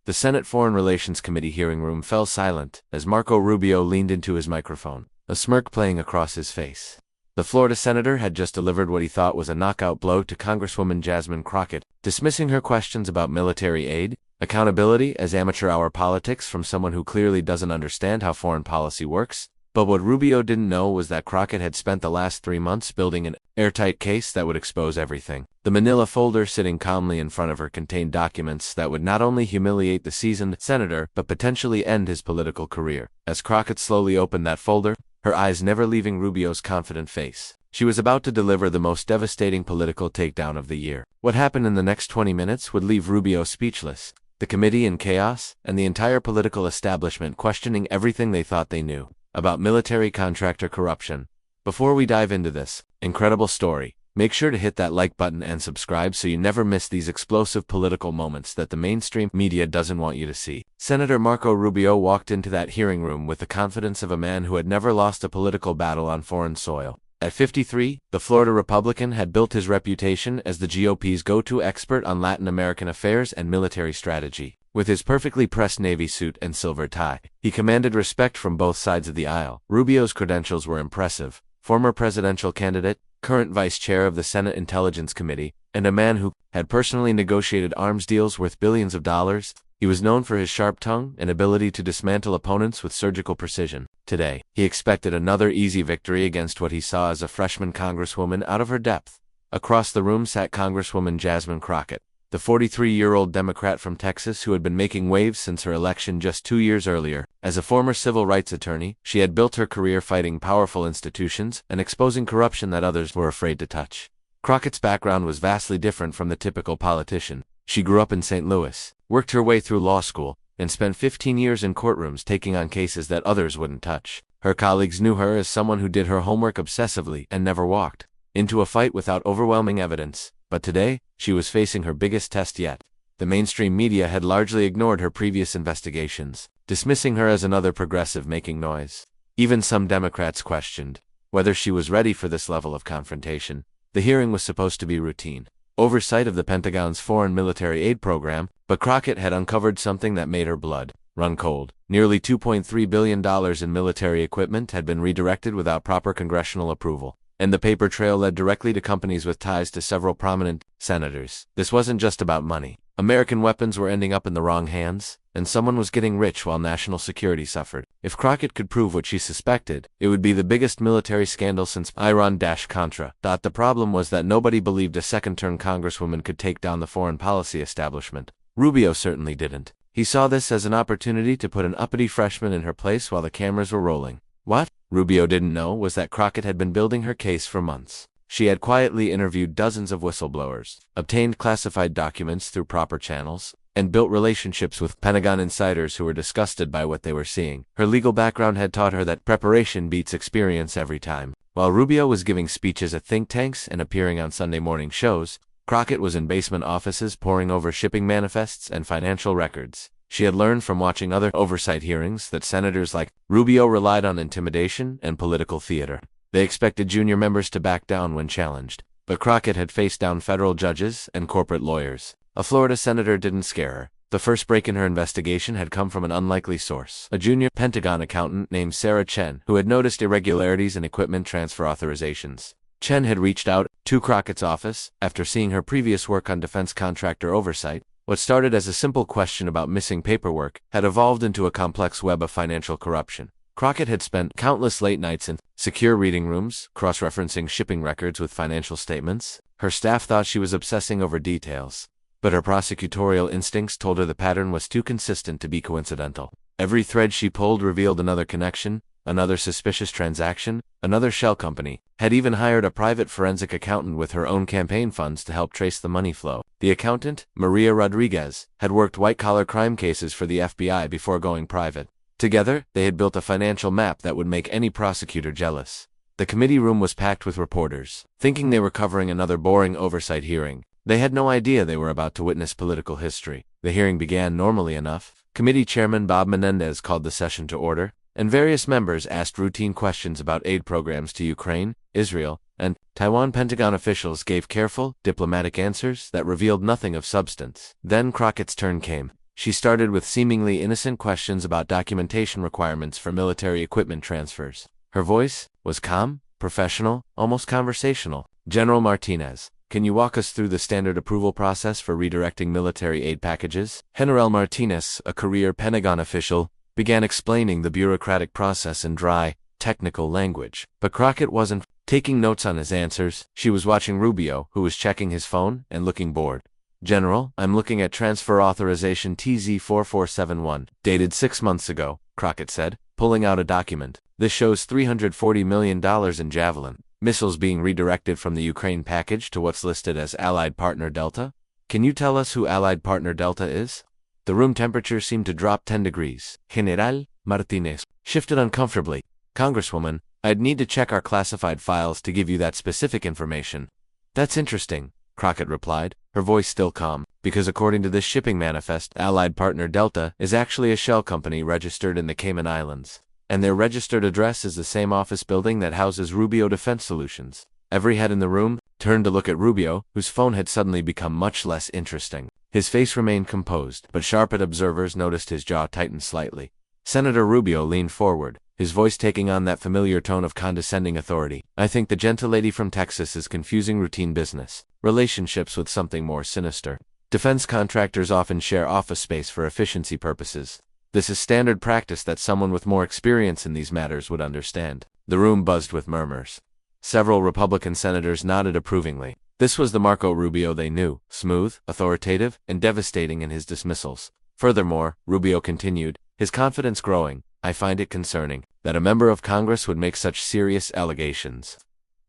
The Senate Foreign Relations Committee hearing room fell silent as Marco Rubio leaned into his microphone, a smirk playing across his face. The Florida senator had just delivered what he thought was a knockout blow to Congresswoman Jasmine Crockett, dismissing her questions about military aid, accountability as amateur hour politics from someone who clearly doesn't understand how foreign policy works. But what Rubio didn't know was that Crockett had spent the last 3 months building an airtight case that would expose everything. The manila folder sitting calmly in front of her contained documents that would not only humiliate the seasoned senator but potentially end his political career. As Crockett slowly opened that folder, her eyes never leaving Rubio's confident face, she was about to deliver the most devastating political takedown of the year. What happened in the next 20 minutes would leave Rubio speechless, the committee in chaos, and the entire political establishment questioning everything they thought they knew about military contractor corruption. Before we dive into this incredible story, make sure to hit that like button and subscribe so you never miss these explosive political moments that the mainstream media doesn't want you to see. Senator Marco Rubio walked into that hearing room with the confidence of a man who had never lost a political battle on foreign soil. At 53, the Florida Republican had built his reputation as the GOP's go-to expert on Latin American affairs and military strategy. With his perfectly pressed navy suit and silver tie, he commanded respect from both sides of the aisle. Rubio's credentials were impressive: former presidential candidate, current vice chair of the Senate Intelligence Committee, and a man who had personally negotiated arms deals worth billions of dollars. He was known for his sharp tongue and ability to dismantle opponents with surgical precision. Today, he expected another easy victory against what he saw as a freshman congresswoman out of her depth. Across the room sat Congresswoman Jasmine Crockett, the 43-year-old Democrat from Texas who had been making waves since her election just 2 years earlier. As a former civil rights attorney, she had built her career fighting powerful institutions and exposing corruption that others were afraid to touch. Crockett's background was vastly different from the typical politician. She grew up in St. Louis, worked her way through law school, and spent 15 years in courtrooms taking on cases that others wouldn't touch. Her colleagues knew her as someone who did her homework obsessively and never walked into a fight without overwhelming evidence. But today, she was facing her biggest test yet. The mainstream media had largely ignored her previous investigations, dismissing her as another progressive making noise. Even some Democrats questioned whether she was ready for this level of confrontation. The hearing was supposed to be routine oversight of the Pentagon's foreign military aid program, but Crockett had uncovered something that made her blood run cold. Nearly $2.3 billion in military equipment had been redirected without proper congressional approval, and the paper trail led directly to companies with ties to several prominent senators. This wasn't just about money. American weapons were ending up in the wrong hands, and someone was getting rich while national security suffered. If Crockett could prove what she suspected, it would be the biggest military scandal since Iran-Contra. The problem was that nobody believed a second-term congresswoman could take down the foreign policy establishment. Rubio certainly didn't. He saw this as an opportunity to put an uppity freshman in her place while the cameras were rolling. What Rubio didn't know was that Crockett had been building her case for months. She had quietly interviewed dozens of whistleblowers, obtained classified documents through proper channels, and built relationships with Pentagon insiders who were disgusted by what they were seeing. Her legal background had taught her that preparation beats experience every time. While Rubio was giving speeches at think tanks and appearing on Sunday morning shows, Crockett was in basement offices poring over shipping manifests and financial records. She had learned from watching other oversight hearings that senators like Rubio relied on intimidation and political theater. They expected junior members to back down when challenged, but Crockett had faced down federal judges and corporate lawyers. A Florida senator didn't scare her. The first break in her investigation had come from an unlikely source, a junior Pentagon accountant named Sarah Chen, who had noticed irregularities in equipment transfer authorizations. Chen had reached out to Crockett's office after seeing her previous work on defense contractor oversight. What started as a simple question about missing paperwork had evolved into a complex web of financial corruption. Crockett had spent countless late nights in secure reading rooms, cross-referencing shipping records with financial statements. Her staff thought she was obsessing over details, but her prosecutorial instincts told her the pattern was too consistent to be coincidental. Every thread she pulled revealed another connection, another suspicious transaction. Another shell company had even hired a private forensic accountant with her own campaign funds to help trace the money flow. The accountant, Maria Rodriguez, had worked white-collar crime cases for the FBI before going private. Together, they had built a financial map that would make any prosecutor jealous. The committee room was packed with reporters, thinking they were covering another boring oversight hearing. They had no idea they were about to witness political history. The hearing began normally enough. Committee Chairman Bob Menendez called the session to order, and various members asked routine questions about aid programs to Ukraine, Israel, and Taiwan. Pentagon officials gave careful, diplomatic answers that revealed nothing of substance. Then Crockett's turn came. She started with seemingly innocent questions about documentation requirements for military equipment transfers. Her voice was calm, professional, almost conversational. General Martinez, can you walk us through the standard approval process for redirecting military aid packages? General Martinez, a career Pentagon official, began explaining the bureaucratic process in dry, technical language. But Crockett wasn't taking notes on his answers. She was watching Rubio, who was checking his phone and looking bored. General, I'm looking at transfer authorization TZ4471, dated 6 months ago, Crockett said, pulling out a document. This shows $340 million in Javelin missiles being redirected from the Ukraine package to what's listed as Allied Partner Delta. Can you tell us who Allied Partner Delta is? The room temperature seemed to drop 10 degrees. General Martinez shifted uncomfortably. Congresswoman, I'd need to check our classified files to give you that specific information. That's interesting, Crockett replied, her voice still calm, because according to this shipping manifest, Allied Partner Delta is actually a shell company registered in the Cayman Islands. And their registered address is the same office building that houses Rubio Defense Solutions. Every head in the room turned to look at Rubio, whose phone had suddenly become much less interesting. His face remained composed, but sharp-eyed observers noticed his jaw tighten slightly. Senator Rubio leaned forward, his voice taking on that familiar tone of condescending authority. I think the gentlelady from Texas is confusing routine business relationships with something more sinister. Defense contractors often share office space for efficiency purposes. This is standard practice that someone with more experience in these matters would understand. The room buzzed with murmurs. Several Republican senators nodded approvingly. This was the Marco Rubio they knew, smooth, authoritative, and devastating in his dismissals. Furthermore, Rubio continued, his confidence growing, I find it concerning that a member of Congress would make such serious allegations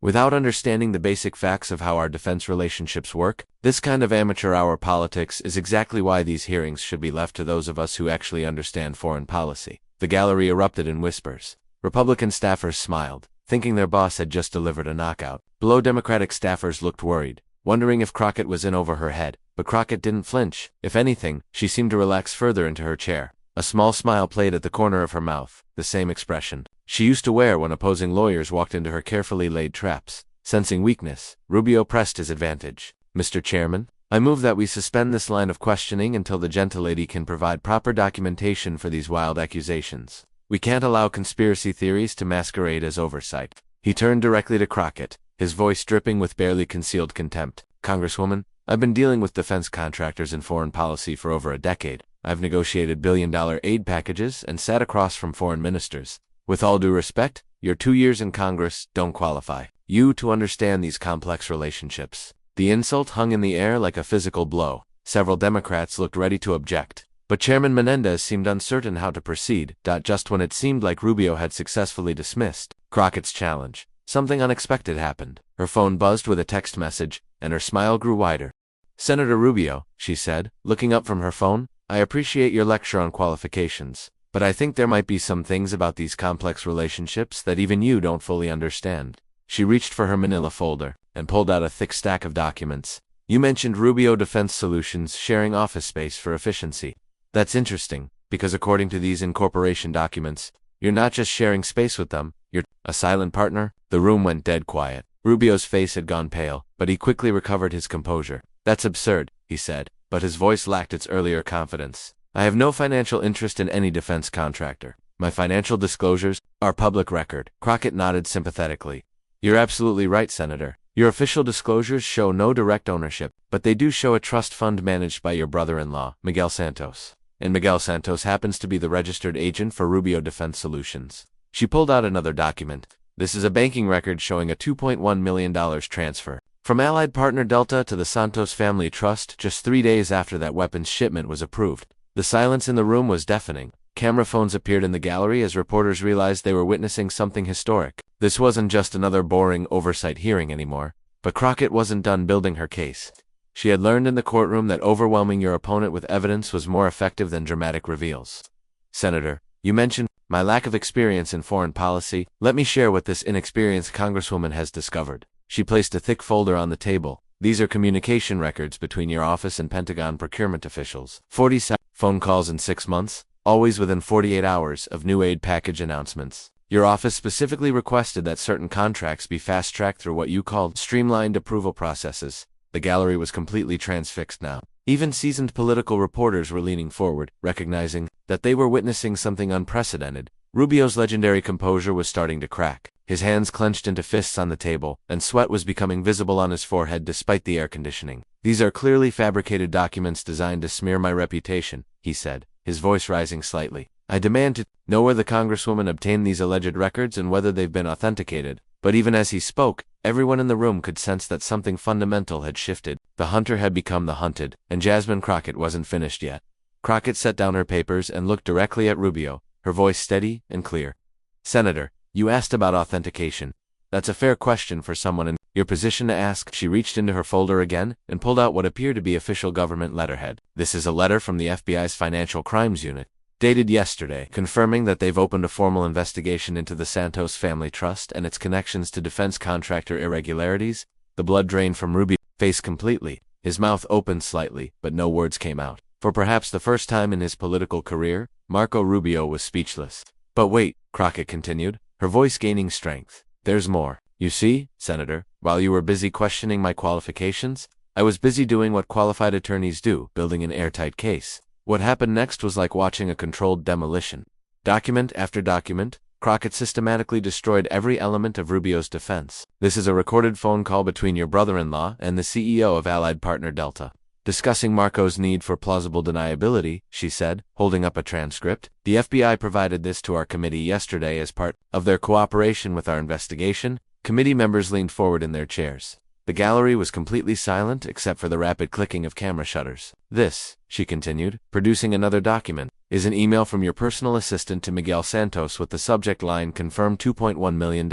without understanding the basic facts of how our defense relationships work. This kind of amateur hour politics is exactly why these hearings should be left to those of us who actually understand foreign policy. The gallery erupted in whispers. Republican staffers smiled, thinking their boss had just delivered a knockout. Below, Democratic staffers looked worried, wondering if Crockett was in over her head. But Crockett didn't flinch. If anything, she seemed to relax further into her chair. A small smile played at the corner of her mouth, the same expression she used to wear when opposing lawyers walked into her carefully laid traps. Sensing weakness, Rubio pressed his advantage. Mr. Chairman, I move that we suspend this line of questioning until the gentlelady can provide proper documentation for these wild accusations. We can't allow conspiracy theories to masquerade as oversight. He turned directly to Crockett, his voice dripping with barely concealed contempt. Congresswoman, I've been dealing with defense contractors in foreign policy for over a decade. I've negotiated billion-dollar aid packages and sat across from foreign ministers. With all due respect, your 2 years in Congress don't qualify you to understand these complex relationships. The insult hung in the air like a physical blow. Several Democrats looked ready to object, but Chairman Menendez seemed uncertain how to proceed. Just when it seemed like Rubio had successfully dismissed Crockett's challenge, something unexpected happened. Her phone buzzed with a text message, and her smile grew wider. Senator Rubio, she said, looking up from her phone, I appreciate your lecture on qualifications, but I think there might be some things about these complex relationships that even you don't fully understand. She reached for her manila folder and pulled out a thick stack of documents. You mentioned Rubio Defense Solutions sharing office space for efficiency. That's interesting, because according to these incorporation documents, you're not just sharing space with them, you're a silent partner. The room went dead quiet. Rubio's face had gone pale, but he quickly recovered his composure. That's absurd, he said, but his voice lacked its earlier confidence. I have no financial interest in any defense contractor. My financial disclosures are public record. Crockett nodded sympathetically. You're absolutely right, Senator. Your official disclosures show no direct ownership, but they do show a trust fund managed by your brother-in-law, Miguel Santos. And Miguel Santos happens to be the registered agent for Rubio Defense Solutions. She pulled out another document. This is a banking record showing a $2.1 million transfer from Allied Partner Delta to the Santos Family Trust just 3 days after that weapons shipment was approved. The silence in the room was deafening. Camera phones appeared in the gallery as reporters realized they were witnessing something historic. This wasn't just another boring oversight hearing anymore. But Crockett wasn't done building her case. She had learned in the courtroom that overwhelming your opponent with evidence was more effective than dramatic reveals. Senator, you mentioned my lack of experience in foreign policy. Let me share what this inexperienced Congresswoman has discovered. She placed a thick folder on the table. These are communication records between your office and Pentagon procurement officials. 47 phone calls in 6 months, always within 48 hours of new aid package announcements. Your office specifically requested that certain contracts be fast-tracked through what you called streamlined approval processes. The gallery was completely transfixed now. Even seasoned political reporters were leaning forward, recognizing that they were witnessing something unprecedented. Rubio's legendary composure was starting to crack. His hands clenched into fists on the table, and sweat was becoming visible on his forehead despite the air conditioning. "These are clearly fabricated documents designed to smear my reputation," he said, his voice rising slightly. "I demand to know where the Congresswoman obtained these alleged records and whether they've been authenticated." But even as he spoke, everyone in the room could sense that something fundamental had shifted. The hunter had become the hunted, and Jasmine Crockett wasn't finished yet. Crockett set down her papers and looked directly at Rubio, her voice steady and clear. "Senator, you asked about authentication. That's a fair question for someone in your position to ask." She reached into her folder again and pulled out what appeared to be official government letterhead. "This is a letter from the FBI's Financial Crimes Unit, dated yesterday, confirming that they've opened a formal investigation into the Santos Family Trust and its connections to defense contractor irregularities." The blood drained from Rubio's face completely. His mouth opened slightly, but no words came out. For perhaps the first time in his political career, Marco Rubio was speechless. "But wait," Crockett continued, her voice gaining strength. "There's more. You see, Senator, while you were busy questioning my qualifications, I was busy doing what qualified attorneys do, building an airtight case. What happened next was like watching a controlled demolition. Document after document, Crockett systematically destroyed every element of Rubio's defense. This is a recorded phone call between your brother-in-law and the CEO of Allied Partner Delta. Discussing Marco's need for plausible deniability, she said, holding up a transcript. The FBI provided this to our committee yesterday as part of their cooperation with our investigation." Committee members leaned forward in their chairs. The gallery was completely silent except for the rapid clicking of camera shutters. "This," she continued, producing another document, "is an email from your personal assistant to Miguel Santos with the subject line confirmed $2.1 million.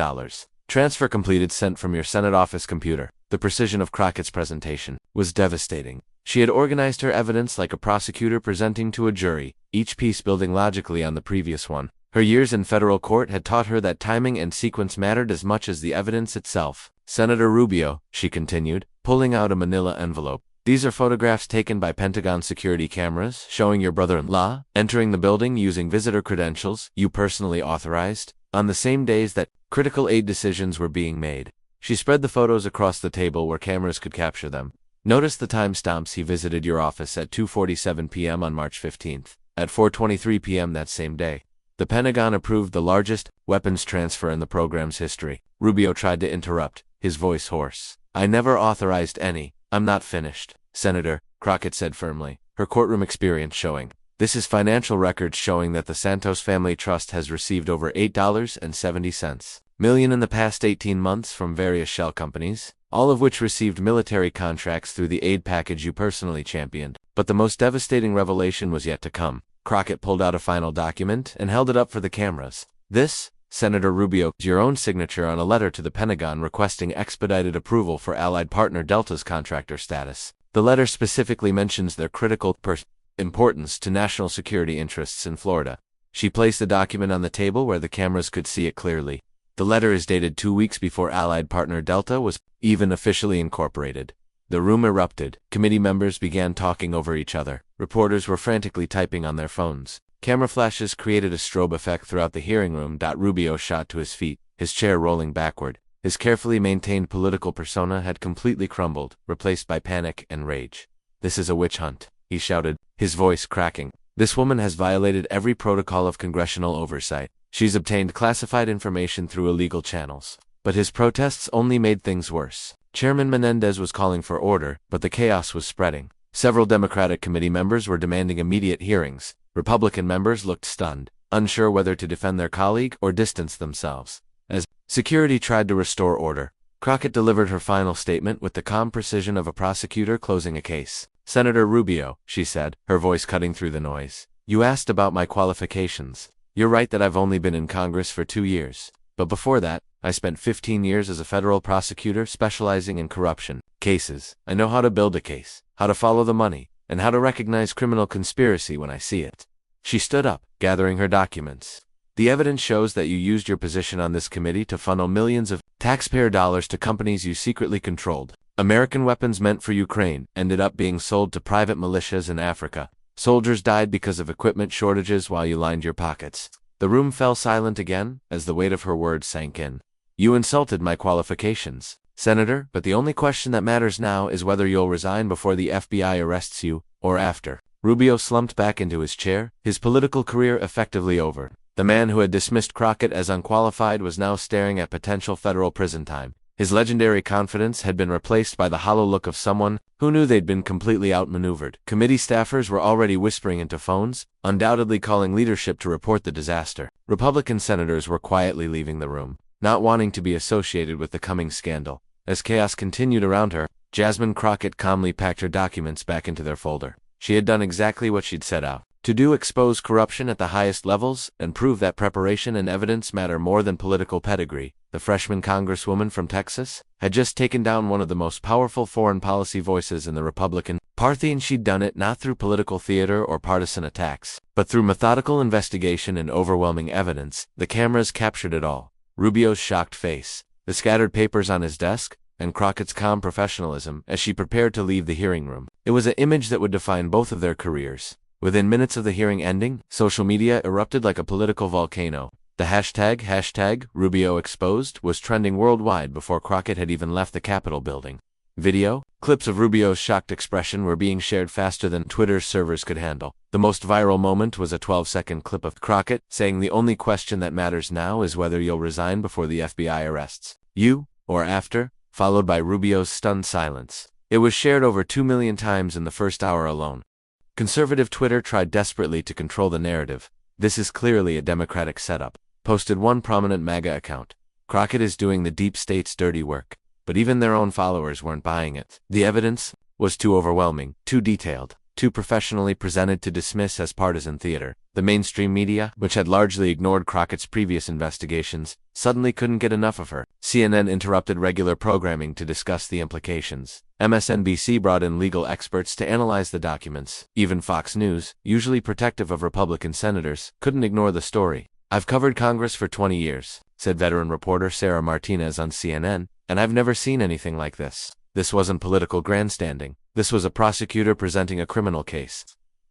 Transfer completed, sent from your Senate office computer." The precision of Crockett's presentation was devastating. She had organized her evidence like a prosecutor presenting to a jury, each piece building logically on the previous one. Her years in federal court had taught her that timing and sequence mattered as much as the evidence itself. "Senator Rubio," she continued, pulling out a manila envelope, "these are photographs taken by Pentagon security cameras showing your brother-in-law entering the building using visitor credentials you personally authorized, on the same days that critical aid decisions were being made." She spread the photos across the table where cameras could capture them. "Notice the timestamps. He visited your office at 2:47 p.m. on March 15th. At 4:23 p.m. that same day, the Pentagon approved the largest weapons transfer in the program's history." Rubio tried to interrupt, his voice hoarse. "I never authorized any. I'm not finished, Senator," Crockett said firmly, her courtroom experience showing. "This is financial records showing that the Santos Family Trust has received over $8.70 million in the past 18 months from various shell companies, all of which received military contracts through the aid package you personally championed. But the most devastating revelation was yet to come." Crockett pulled out a final document and held it up for the cameras. "This, Senator Rubio, is your own signature on a letter to the Pentagon requesting expedited approval for Allied Partner Delta's contractor status. The letter specifically mentions their critical importance to national security interests in Florida." She placed the document on the table where the cameras could see it clearly. The letter is dated 2 weeks before Allied Partner Delta was even officially incorporated. The room erupted. Committee members began talking over each other. Reporters were frantically typing on their phones. Camera flashes created a strobe effect throughout the hearing room. Rubio shot to his feet, his chair rolling backward. His carefully maintained political persona had completely crumbled, replaced by panic and rage. "This is a witch hunt," he shouted, his voice cracking. "This woman has violated every protocol of congressional oversight. She's obtained classified information through illegal channels." But his protests only made things worse. Chairman Menendez was calling for order, but the chaos was spreading. Several Democratic committee members were demanding immediate hearings. Republican members looked stunned, unsure whether to defend their colleague or distance themselves. As security tried to restore order, Crockett delivered her final statement with the calm precision of a prosecutor closing a case. "Senator Rubio," she said, her voice cutting through the noise, "you asked about my qualifications. You're right that I've only been in Congress for 2 years. But before that, I spent 15 years as a federal prosecutor specializing in corruption cases. I know how to build a case, how to follow the money, and how to recognize criminal conspiracy when I see it." She stood up, gathering her documents. "The evidence shows that you used your position on this committee to funnel millions of taxpayer dollars to companies you secretly controlled. American weapons meant for Ukraine ended up being sold to private militias in Africa. Soldiers died because of equipment shortages while you lined your pockets." The room fell silent again as the weight of her words sank in. "You insulted my qualifications," Senator, but the only question that matters now is whether you'll resign before the FBI arrests you, or after. Rubio slumped back into his chair, his political career effectively over. The man who had dismissed Crockett as unqualified was now staring at potential federal prison time. His legendary confidence had been replaced by the hollow look of someone who knew they'd been completely outmaneuvered. Committee staffers were already whispering into phones, undoubtedly calling leadership to report the disaster. Republican senators were quietly leaving the room, not wanting to be associated with the coming scandal. As chaos continued around her, Jasmine Crockett calmly packed her documents back into their folder. She had done exactly what she'd set out to do: expose corruption at the highest levels and prove that preparation and evidence matter more than political pedigree. The freshman Congresswoman from Texas had just taken down one of the most powerful foreign policy voices in the Republican Party, and she'd done it not through political theater or partisan attacks, but through methodical investigation and overwhelming evidence. The cameras captured it all: Rubio's shocked face, the scattered papers on his desk, and Crockett's calm professionalism as she prepared to leave the hearing room. It was an image that would define both of their careers. Within minutes of the hearing ending, social media erupted like a political volcano. The hashtag Rubio exposed was trending worldwide before Crockett had even left the Capitol building. Video clips of Rubio's shocked expression were being shared faster than Twitter's servers could handle. The most viral moment was a 12-second clip of Crockett saying, "The only question that matters now is whether you'll resign before the FBI arrests you, or after," followed by Rubio's stunned silence. It was shared over 2 million times in the first hour alone. Conservative Twitter tried desperately to control the narrative. "This is clearly a Democratic setup," posted one prominent MAGA account. "Crockett is doing the deep state's dirty work." But even their own followers weren't buying it. The evidence was too overwhelming, too detailed, too professionally presented to dismiss as partisan theater. The mainstream media, which had largely ignored Crockett's previous investigations, suddenly couldn't get enough of her. CNN interrupted regular programming to discuss the implications. MSNBC brought in legal experts to analyze the documents. Even Fox News, usually protective of Republican senators, couldn't ignore the story. "I've covered Congress for 20 years, said veteran reporter Sarah Martinez on CNN, "and I've never seen anything like this. This wasn't political grandstanding. This was a prosecutor presenting a criminal case."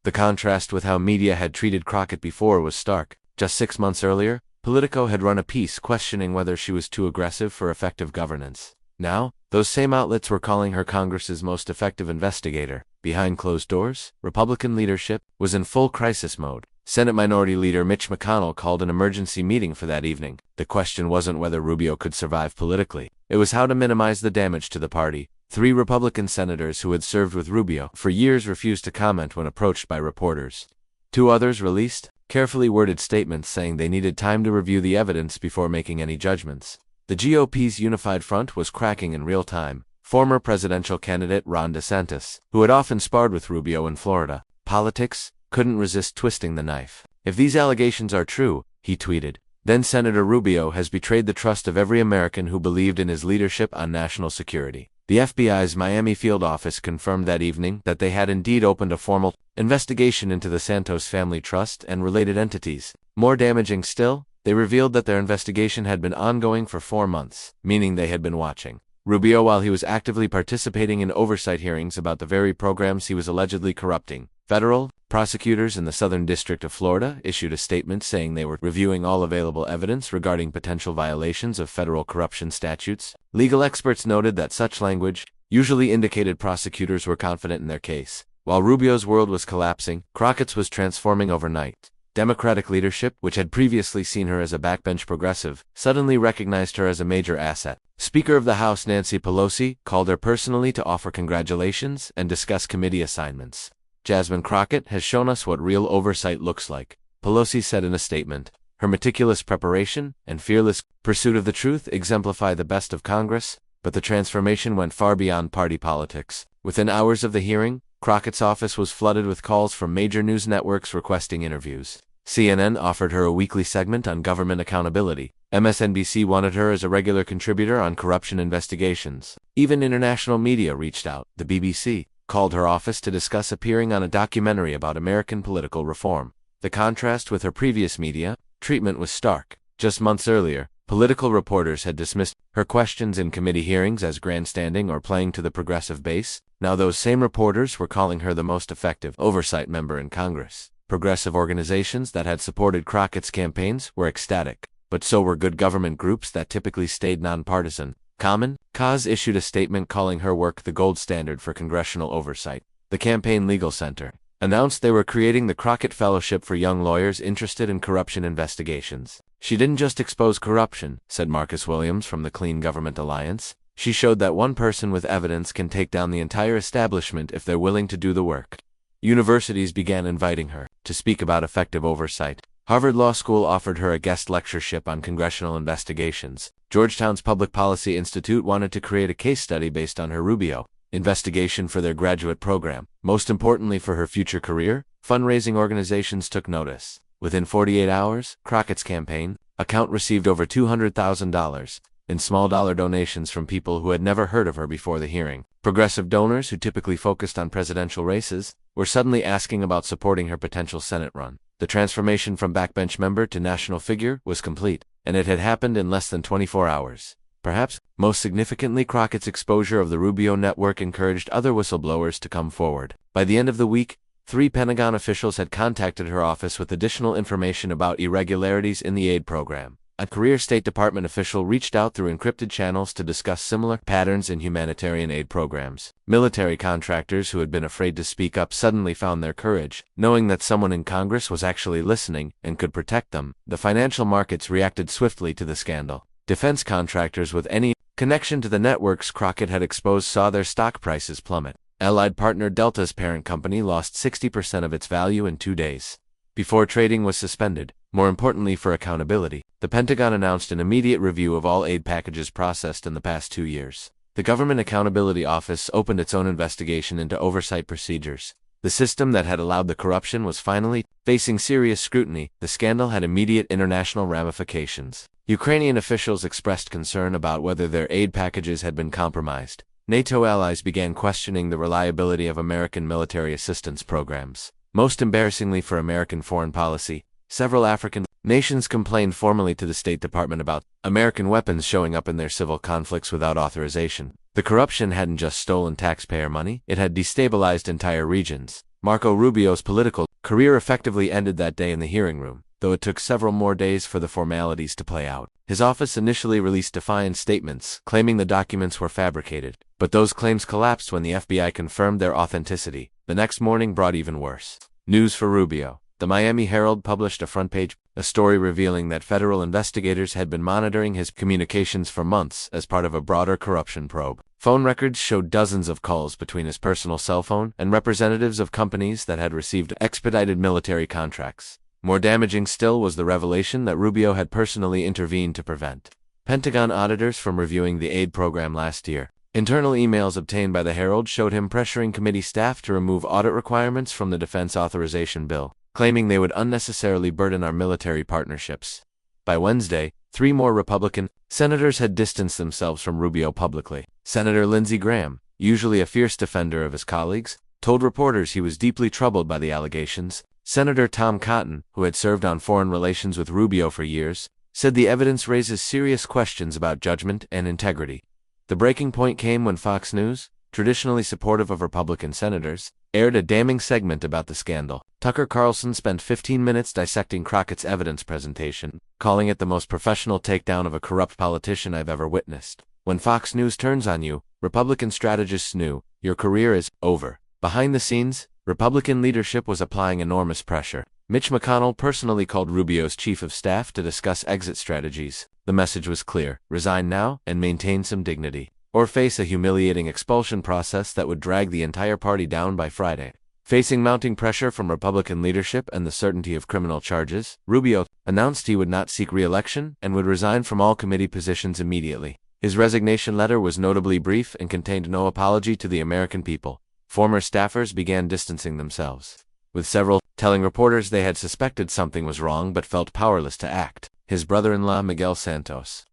The contrast with how media had treated Crockett before was stark. Just 6 months earlier, Politico had run a piece questioning whether she was too aggressive for effective governance. Now, those same outlets were calling her Congress's most effective investigator. Behind closed doors, Republican leadership was in full crisis mode. Senate Minority Leader Mitch McConnell called an emergency meeting for that evening. The question wasn't whether Rubio could survive politically. It was how to minimize the damage to the party. 3 Republican senators who had served with Rubio for years refused to comment when approached by reporters. 2 others released carefully worded statements saying they needed time to review the evidence before making any judgments. The GOP's unified front was cracking in real time. Former presidential candidate Ron DeSantis, who had often sparred with Rubio in Florida politics, couldn't resist twisting the knife. "If these allegations are true," he tweeted, "then Senator Rubio has betrayed the trust of every American who believed in his leadership on national security." The FBI's Miami field office confirmed that evening that they had indeed opened a formal investigation into the Santos Family Trust and related entities. More damaging still, they revealed that their investigation had been ongoing for 4 months, meaning they had been watching Rubio while he was actively participating in oversight hearings about the very programs he was allegedly corrupting. Federal prosecutors in the Southern District of Florida issued a statement saying they were reviewing all available evidence regarding potential violations of federal corruption statutes. Legal experts noted that such language usually indicated prosecutors were confident in their case. While Rubio's world was collapsing, Crockett's was transforming overnight. Democratic leadership, which had previously seen her as a backbench progressive, suddenly recognized her as a major asset. Speaker of the House Nancy Pelosi called her personally to offer congratulations and discuss committee assignments. "Jasmine Crockett has shown us what real oversight looks like," Pelosi said in a statement. "Her meticulous preparation and fearless pursuit of the truth exemplify the best of Congress," but the transformation went far beyond party politics. Within hours of the hearing, Crockett's office was flooded with calls from major news networks requesting interviews. CNN offered her a weekly segment on government accountability. MSNBC wanted her as a regular contributor on corruption investigations. Even international media reached out. The BBC called her office to discuss appearing on a documentary about American political reform. The contrast with her previous media treatment was stark. Just months earlier, political reporters had dismissed her questions in committee hearings as grandstanding or playing to the progressive base. Now those same reporters were calling her the most effective oversight member in Congress. Progressive organizations that had supported Crockett's campaigns were ecstatic, but so were good government groups that typically stayed nonpartisan. Common Cause issued a statement calling her work the gold standard for congressional oversight. The Campaign Legal Center announced they were creating the Crockett Fellowship for young lawyers interested in corruption investigations. She didn't just expose corruption, said Marcus Williams from the Clean Government Alliance. She showed that one person with evidence can take down the entire establishment if they're willing to do the work. Universities began inviting her to speak about effective oversight. Harvard Law School offered her a guest lectureship on congressional investigations. Georgetown's Public Policy Institute wanted to create a case study based on her Rubio investigation for their graduate program. Most importantly for her future career, fundraising organizations took notice. Within 48 hours, Crockett's campaign account received over $200,000 in small-dollar donations from people who had never heard of her before the hearing. Progressive donors who typically focused on presidential races were suddenly asking about supporting her potential Senate run. The transformation from backbench member to national figure was complete, and it had happened in less than 24 hours. Perhaps, most significantly, Crockett's exposure of the Rubio network encouraged other whistleblowers to come forward. By the end of the week, 3 Pentagon officials had contacted her office with additional information about irregularities in the aid program. A career State Department official reached out through encrypted channels to discuss similar patterns in humanitarian aid programs. Military contractors who had been afraid to speak up suddenly found their courage, knowing that someone in Congress was actually listening and could protect them. The financial markets reacted swiftly to the scandal. Defense contractors with any connection to the networks Crockett had exposed saw their stock prices plummet. Allied partner Delta's parent company lost 60% of its value in 2 days before trading was suspended. More importantly for accountability, the Pentagon announced an immediate review of all aid packages processed in the past 2 years. The Government Accountability Office opened its own investigation into oversight procedures. The system that had allowed the corruption was finally facing serious scrutiny. The scandal had immediate international ramifications. Ukrainian officials expressed concern about whether their aid packages had been compromised. NATO allies began questioning the reliability of American military assistance programs. Most embarrassingly for American foreign policy, several African nations complained formally to the State Department about American weapons showing up in their civil conflicts without authorization. The corruption hadn't just stolen taxpayer money, it had destabilized entire regions. Marco Rubio's political career effectively ended that day in the hearing room, though it took several more days for the formalities to play out. His office initially released defiant statements, claiming the documents were fabricated, but those claims collapsed when the FBI confirmed their authenticity. The next morning brought even worse news for Rubio. The Miami Herald published a front page, a story revealing that federal investigators had been monitoring his communications for months as part of a broader corruption probe. Phone records showed dozens of calls between his personal cell phone and representatives of companies that had received expedited military contracts. More damaging still was the revelation that Rubio had personally intervened to prevent Pentagon auditors from reviewing the aid program last year. Internal emails obtained by the Herald showed him pressuring committee staff to remove audit requirements from the Defense Authorization Bill, claiming they would unnecessarily burden our military partnerships. By Wednesday, 3 more Republican senators had distanced themselves from Rubio publicly. Senator Lindsey Graham, usually a fierce defender of his colleagues, told reporters he was deeply troubled by the allegations. Senator Tom Cotton, who had served on foreign relations with Rubio for years, said the evidence raises serious questions about judgment and integrity. The breaking point came when Fox News, traditionally supportive of Republican senators, aired a damning segment about the scandal. Tucker Carlson spent 15 minutes dissecting Crockett's evidence presentation, calling it the most professional takedown of a corrupt politician I've ever witnessed. When Fox News turns on you, Republican strategists knew, your career is over. Behind the scenes, Republican leadership was applying enormous pressure. Mitch McConnell personally called Rubio's chief of staff to discuss exit strategies. The message was clear: resign now and maintain some dignity, or face a humiliating expulsion process that would drag the entire party down by Friday. Facing mounting pressure from Republican leadership and the certainty of criminal charges, Rubio announced he would not seek re-election and would resign from all committee positions immediately. His resignation letter was notably brief and contained no apology to the American people. Former staffers began distancing themselves, with several telling reporters they had suspected something was wrong but felt powerless to act. His brother-in-law Miguel Santos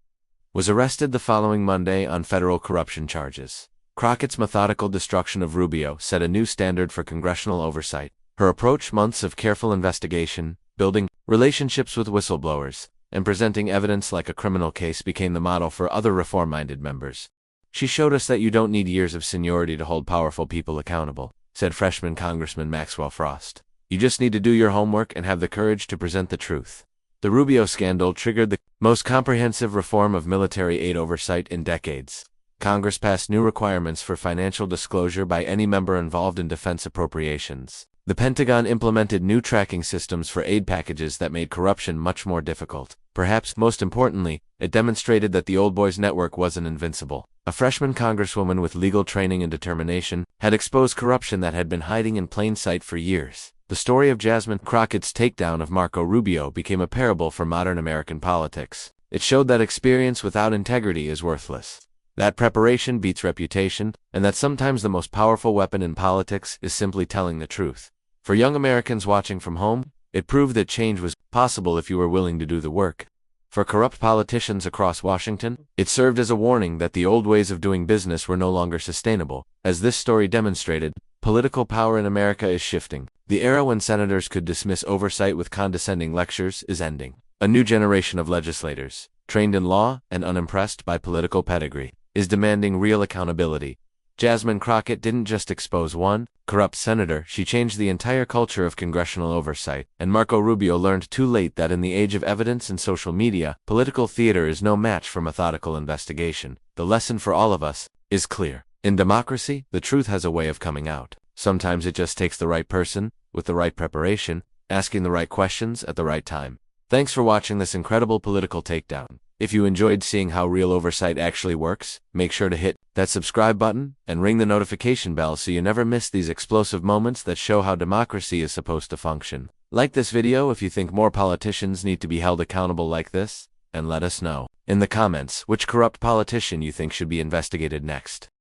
was arrested the following Monday on federal corruption charges. Crockett's methodical destruction of Rubio set a new standard for congressional oversight. Her approach, months of careful investigation, building relationships with whistleblowers, and presenting evidence like a criminal case became the model for other reform-minded members. She showed us that you don't need years of seniority to hold powerful people accountable, said freshman Congressman Maxwell Frost. You just need to do your homework and have the courage to present the truth. The Rubio scandal triggered the most comprehensive reform of military aid oversight in decades. Congress passed new requirements for financial disclosure by any member involved in defense appropriations. The Pentagon implemented new tracking systems for aid packages that made corruption much more difficult. Perhaps most importantly, it demonstrated that the old boys network wasn't invincible. A freshman congresswoman with legal training and determination had exposed corruption that had been hiding in plain sight for years. The story of Jasmine Crockett's takedown of Marco Rubio became a parable for modern American politics. It showed that experience without integrity is worthless, that preparation beats reputation, and that sometimes the most powerful weapon in politics is simply telling the truth. For young Americans watching from home, it proved that change was possible if you were willing to do the work. For corrupt politicians across Washington, it served as a warning that the old ways of doing business were no longer sustainable. As this story demonstrated, political power in America is shifting. The era when senators could dismiss oversight with condescending lectures is ending. A new generation of legislators, trained in law and unimpressed by political pedigree, is demanding real accountability. Jasmine Crockett didn't just expose one corrupt senator, she changed the entire culture of congressional oversight. And Marco Rubio learned too late that in the age of evidence and social media, political theater is no match for methodical investigation. The lesson for all of us is clear. In democracy, the truth has a way of coming out. Sometimes it just takes the right person, with the right preparation, asking the right questions at the right time. Thanks for watching this incredible political takedown. If you enjoyed seeing how real oversight actually works, make sure to hit that subscribe button and ring the notification bell so you never miss these explosive moments that show how democracy is supposed to function. Like this video if you think more politicians need to be held accountable like this, and let us know in the comments which corrupt politician you think should be investigated next.